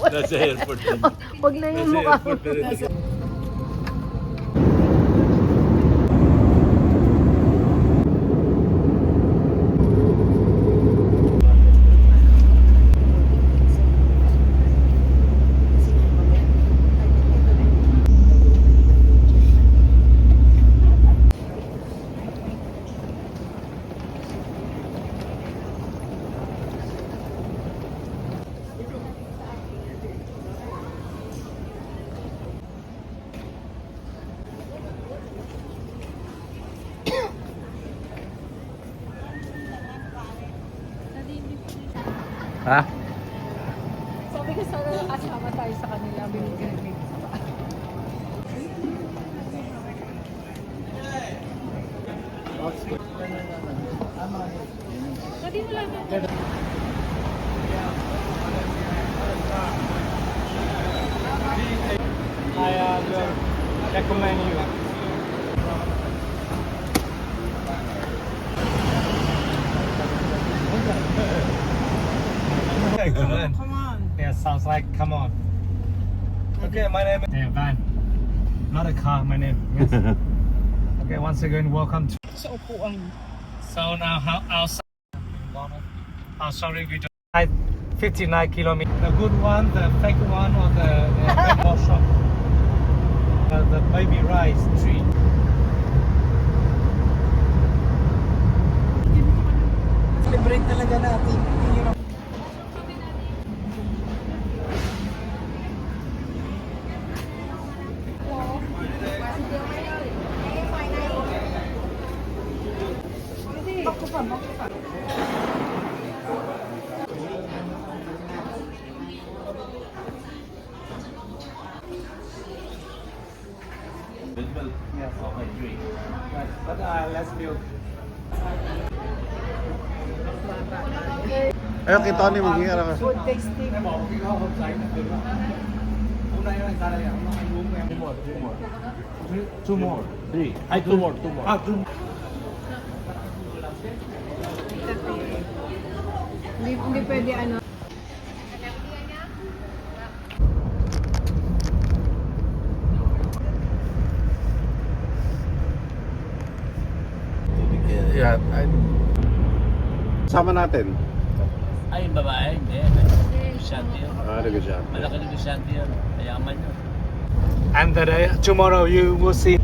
Nasa airport din. Huwag na yung mukha mo. Ha? Sabi ko sana nakasama tayo sa kanila. Binigyan sa Hindi mo lang I will recommend you. Hey, come on. Come on. Yeah, sounds like come on. Okay, my name is Van. Not a car, my name. Yes. Okay, once again, welcome to. sa upuan. So now outside. Oh, sorry, we don't. 59 kilometers. The good one, the fake one, or the more shop. The baby rice tree. Celebrate talaga natin. Yes. But let's build. Ayun, kita ni mag-iara ka. Food tasting. Two more. Three. Ay, two more. Hindi pwede ano. Yeah. Sama natin. Ay, yung babae, hindi. Negosyante yun. Nag-jump. Malaki negosyante yun. Mayaman yun. And tomorrow you will see.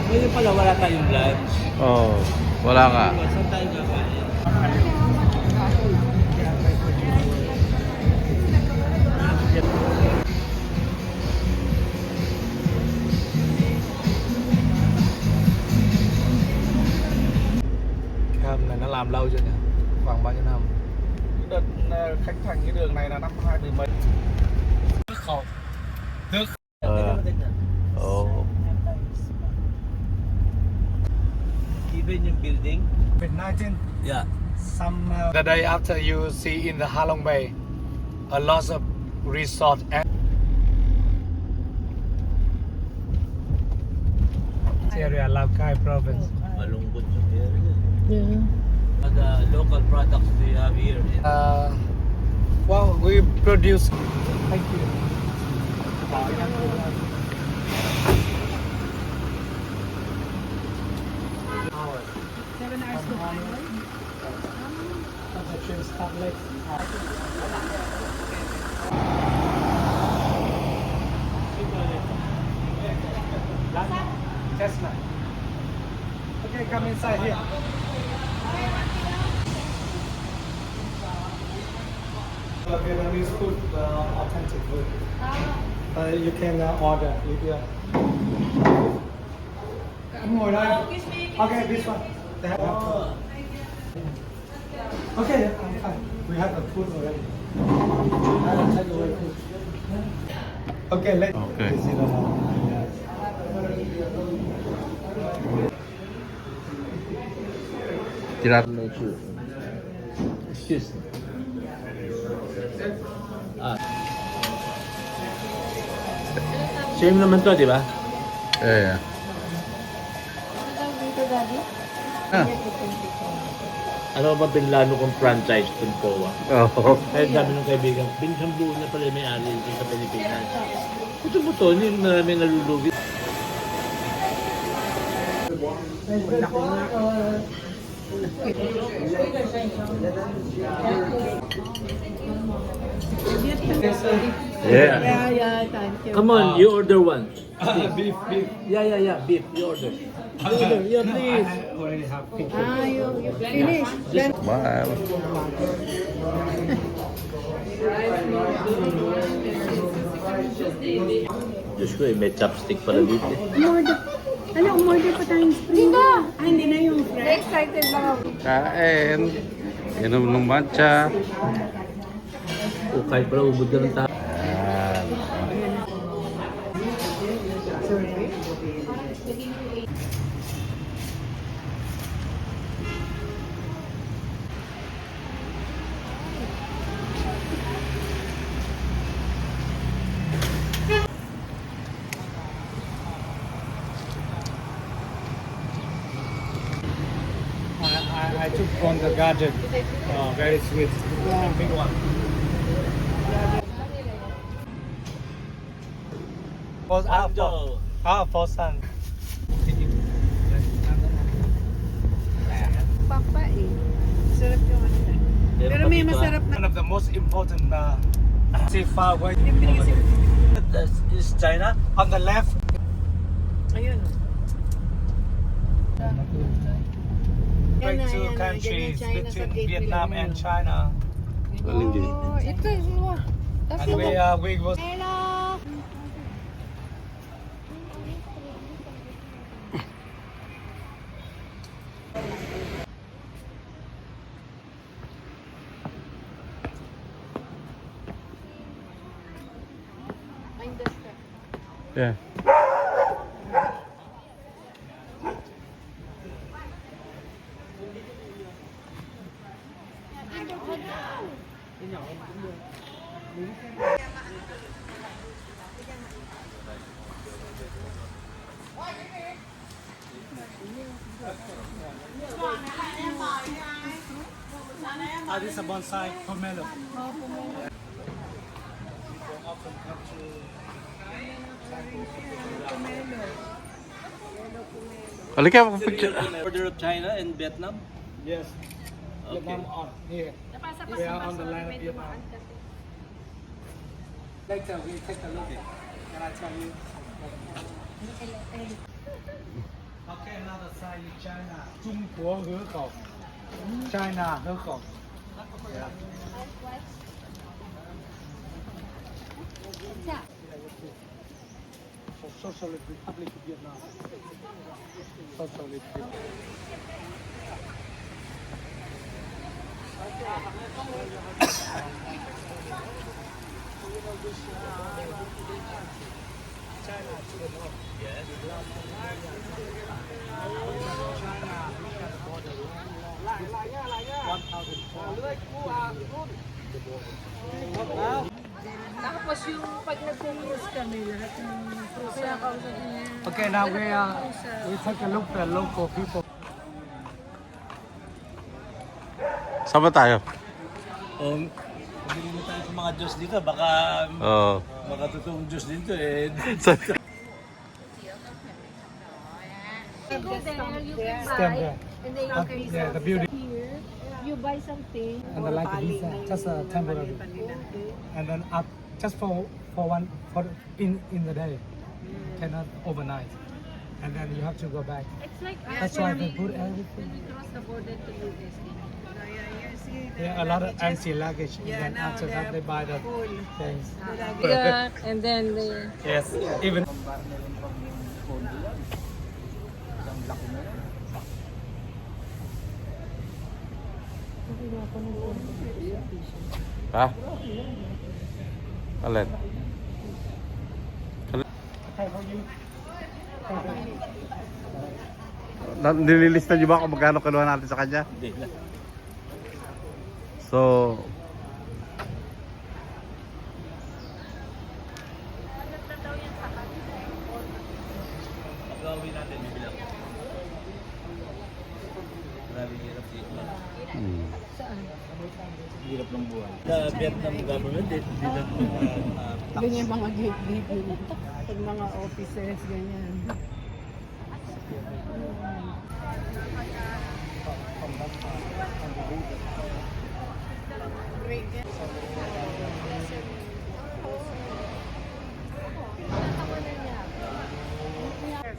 Ngayon pala wala tayong lunch. Oo. Wala ka. Saan tayo kakain? Này nó làm lâu chưa nhỉ? Khoảng bao nhiêu năm? Đợt khánh thành cái đường này là năm 2010. Nước khẩu. Nước. Oo. Even yung building? With 19. Yeah. Some the day after you see in the Halong Bay a lot of resort and area Lào-Cai province. Malungkot yung area. Yeah. The local products we have here. Well, we produce. Thank you. 7 hours to Thailand. Chestnut. Okay, come inside here. Vietnamese food, authentic food. You can order with your. Ngồi đây. Okay, this one. They have okay, I'm fine. We have the food already. I will take away food. Okay, let's Okay. visit. Tirat. Excuse me. Same naman to, di ba? Yeah. Dito, Daddy? Ah. Ano ba pinlano kong franchise itong POA? Oh. Kahit dami ng kaibigan, binsang buo na pala may-ari dito sa Pilipinas. Ito mo to, yung maraming nalulugi. Yeah. Yeah, thank you. Come on, you order one. Beef. Yeah, beef, you order. Yeah, please. Already have pink. You finish. Then, Wow. Diyos ko may chopstick pala dito eh. Umorder. Ano, umorder pa tayong spring. Hindi na yung fresh. excited lang ako. Kain. Inom ng matcha. O kahit pala ubod ka ng tao. Yan. I took from the garden. Very sweet. Big one. For son. Papa eh. Sarap yung ano na. Pero may masarap na. One of the most important see far away. This is China. On the left. Ayun. Break two Ayan, countries ganyan, China sa between gate Vietnam nila. and China. Oh, ito. And we was Hello! Yeah. this is a bonsai pomelo. Halika, picture. Order of China and Vietnam? Yes. Okay. Vietnam on here. We are on the land of Vietnam. Later we take a look. Can I tell you? Okay, another side is China. 中国河口 China 河口 Yeah. Socialist Republic of Vietnam. Socialist Republic. Tapos yung pag nag-cruise kami, lahat ng cruise na kausap niya. Okay, now we take a look at local people. Saan ba tayo? Pumili tayo sa mga Diyos dito, baka Oh. totoong Diyos dito eh. You go there, you can Stand buy, there. and then you can Yeah, the beauty. here, you buy something. And I like the visa, just temporary. And then up just for in the day, cannot overnight. And then you have to go back. It's like That's why they put everything. when you cross the border to US. Yeah, a lot of empty luggage. And then after that, they buy the things. Yeah, and then the Yes, even. Ha? Alin? Nililista niyo ba kung magkano kinuha natin sa kanya? Hindi na. So, Pag-uwi natin, bibilang. Maraming hirap dito. Hirap ng buhay. Sa Vietnam government, hindi na Ganyan mga gate-gate nila. Pag mga offices, ganyan.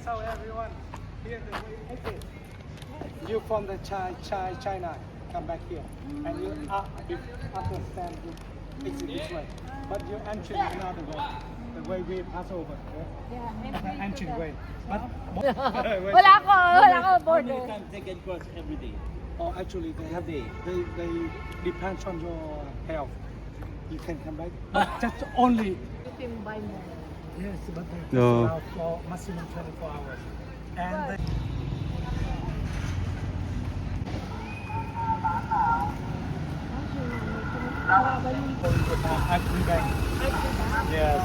So everyone, here the way it is. You from the China, come back here, and you understand you exit this way, but you entry another way, the way we pass over. The entry way. But Wala ko border. they can cross every day. oh, actually they have they depends on your health. You can come back, but just only. Timbay mo. Yes, but they No. allow for maximum 24 hours. And Agribank. Yes.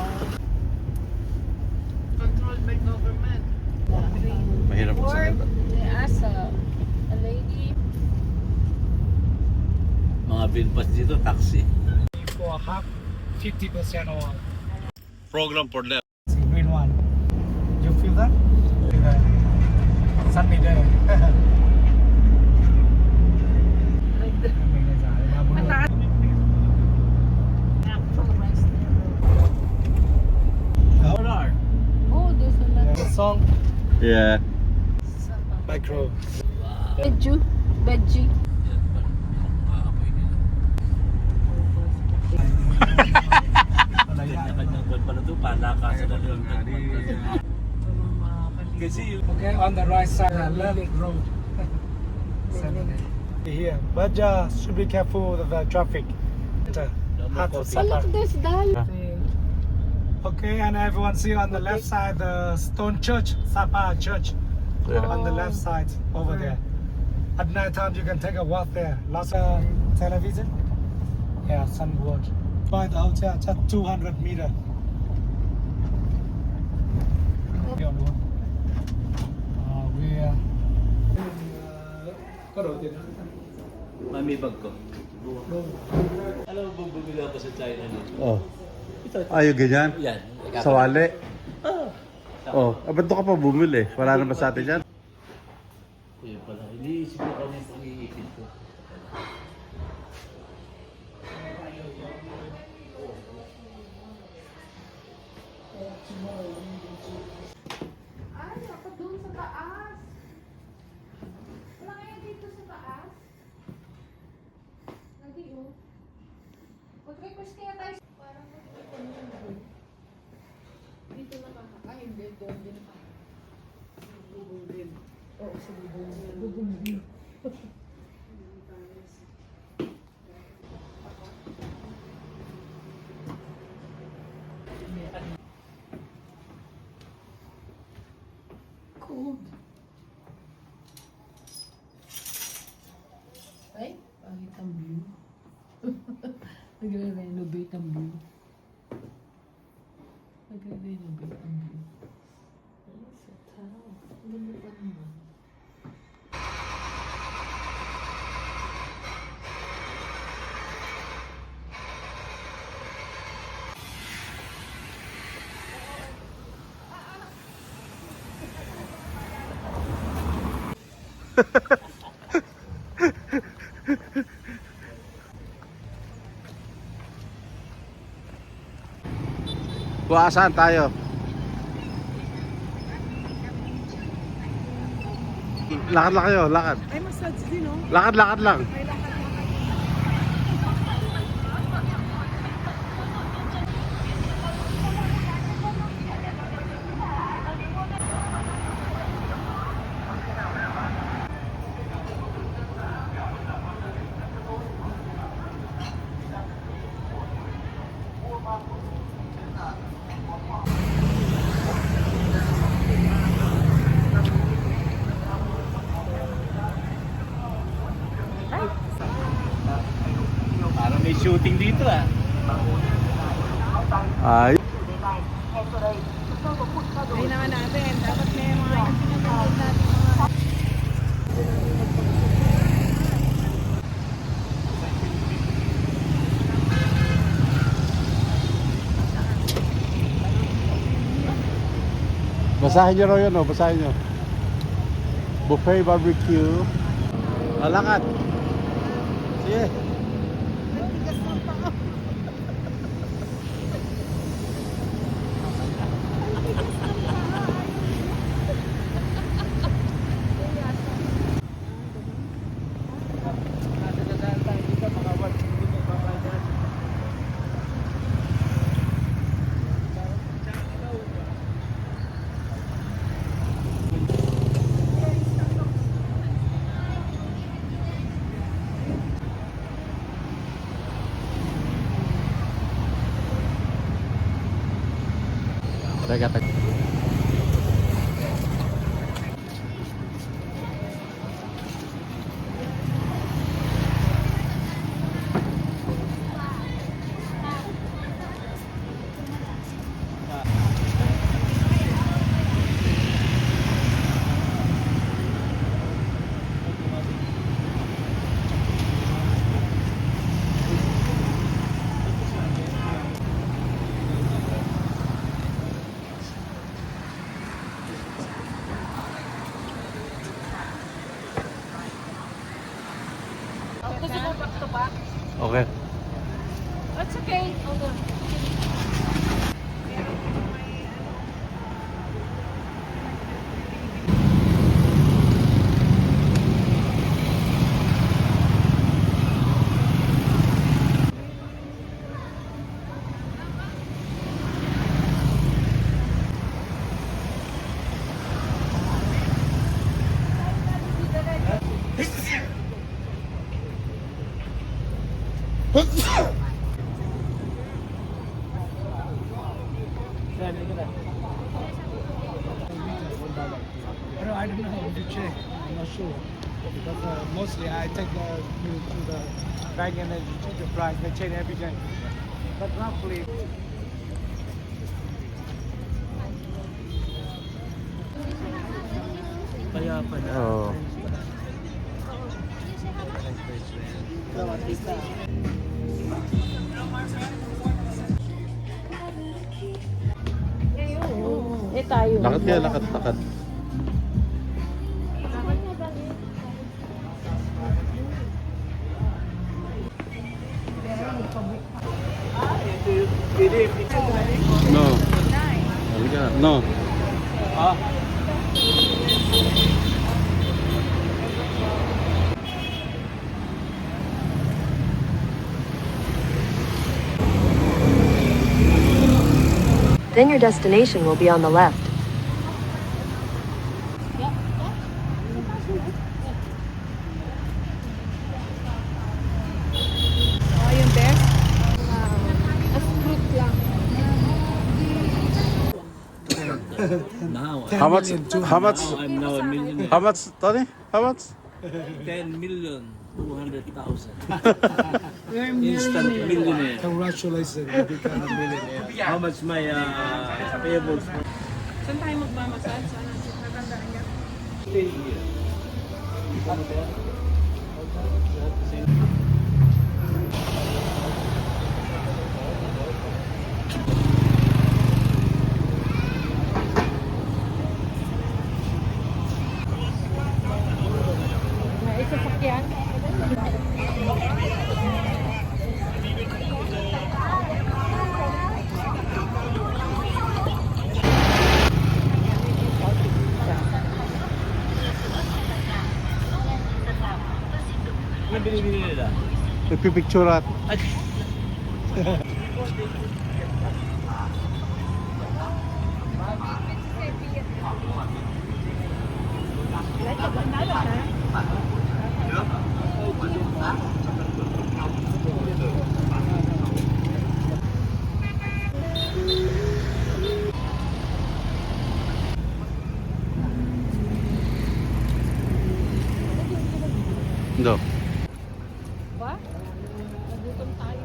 mahirap Or magsalita. they ask a lady. Mga binpas dito, taxi. For half, 50% or Program for them. green one. You feel that? Sunny day. Oh, there's another. The song Yeah. back row. Veggie. Kanya-kanyang buwan pala ito, palakasan na lang. Kasi yung Okay, on the right side, left road. Here, but should be careful of the traffic. Hard to Oh, suffer. look, there's Dal. Okay, and everyone see on the left side the stone church, Sapa Church, on the left side over there. At night time you can take a walk there. Lots of television. Yeah, sunboard. By the hotel, just 200 meter. mami bag ko. Alam mo, bumili ako sa China nito. Oh. Ayaw ganyan? Yan. Sa wali? Oh, ba't doon ka pa bumili? Wala naman sa atin yan? Kaya pala, iniisip ko kami pang iipit ko. Ay, ako doon sa taas. Wala kaya dito sa taas? Lagi oh. Mag-request kaya tayo. Parang dito na ka. Ay, hindi. Doon din pa. Bubong din. Oo, sa bubong din. Bubong din. Cold. Ay, pangit ang view. Nagre-renovate ang view. Nagre-renovate ang view. Ay, sa tao. Ano pa naman? Saan tayo? Lakad lang kayo, lakad. Ay, massage din, oh. Lakad lang. May lakad. Basahin nyo raw yun, oh. Basahin nyo. Buffet barbecue. Lalakad. Sige. Teka. Gusto mo back to back? Okay. That's okay. Hold on. I don't know how to check. I'm not sure. Because mostly I take the bank and then check the price. They change every day. But roughly. Kaya pala. Oh. Eh tayo. Lakad kaya, lakad. No. Halika. No. Then your destination will be on the left. Yung best. As fruit lang. Now, How much? How much? I'm now a millionaire. How much, Tony? How much? 10,200,000. Instant millionaire. Congratulations, you become a millionaire. How much my payables? Saan tayo magmamassage? Saan ang natandaan niya? Stay here. May sasakyan? Ano binibili nila? Nagpipicture at. No. Ba? Nagutom tayo.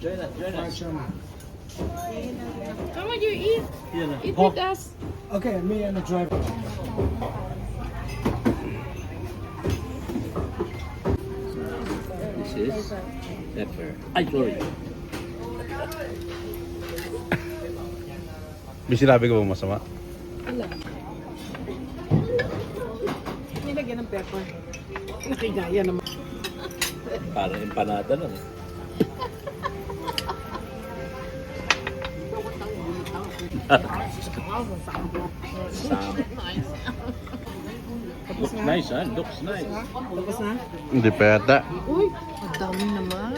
Join us, join us. Come on, you eat. Yan na. Eat with us. Okay, me and the driver. This is pepper. Ay, sorry. May sinabi ko bang masama? Nilagyan ng pepper. Nakigaya naman. Parang empanada lang. Looks nice, huh? Looks nice. Tapos na? Hindi pa yata. Uy, ang dami naman.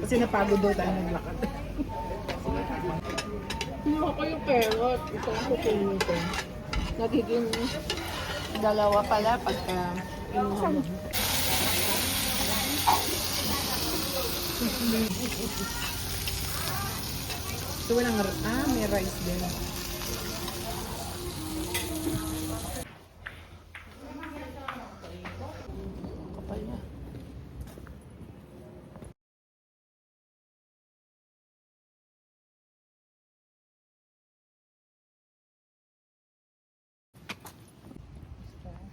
Kasi napagod daw tayo naglakad. Kinuha ko yung carrot. Ito ang kukunin ko. Nagiging dalawa pala pagka kinuha mo. So walang, may rice din.